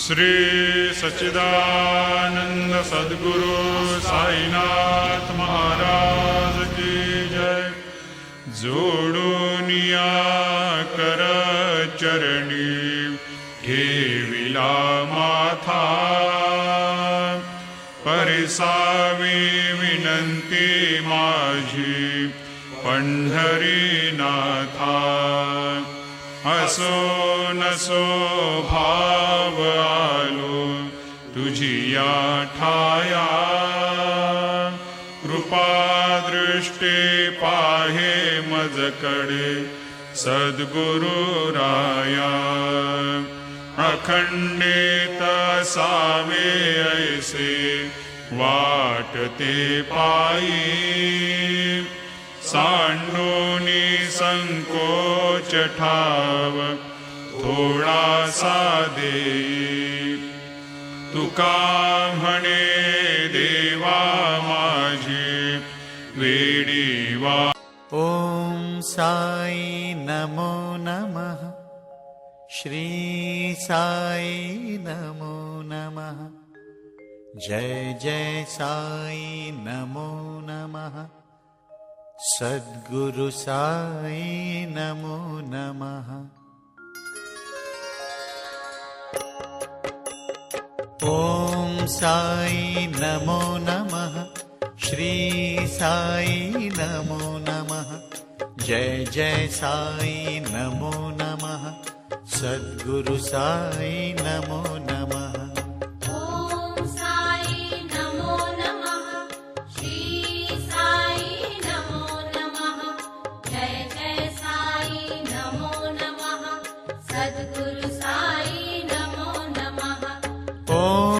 श्री सच्चिदानंद सद्गुरु साईनाथ महाराज की जय। जोडूनिया कर चरणी ठेविला माथा, परिसावी विनंती माझी पंढरीनाथा। असो नसो भाव आलो तुझिया ठाया, कृपा दृष्टी पाहे मजकडे सद्गुरु राया। अखंडित सावे ऐसे वाटते पायी, सांडोनी संकोच ठाव थोडासा देई। तुका म्हणे देवा माझी वेडी वा। ओम साई नमो नमः, श्री साई नमो नमः। जय जय साई नमो नमः, सद्गुरु साई नमो नमः। ओम साई नमो नमः, श्री साई नमो नमः। जय जय साई नमो नमः, सद्गुरु साई नमो नमः। ओम साई नमो नमः, श्री साई नमो नमः। जय जय साई नमो नमः, सद्गुरु साई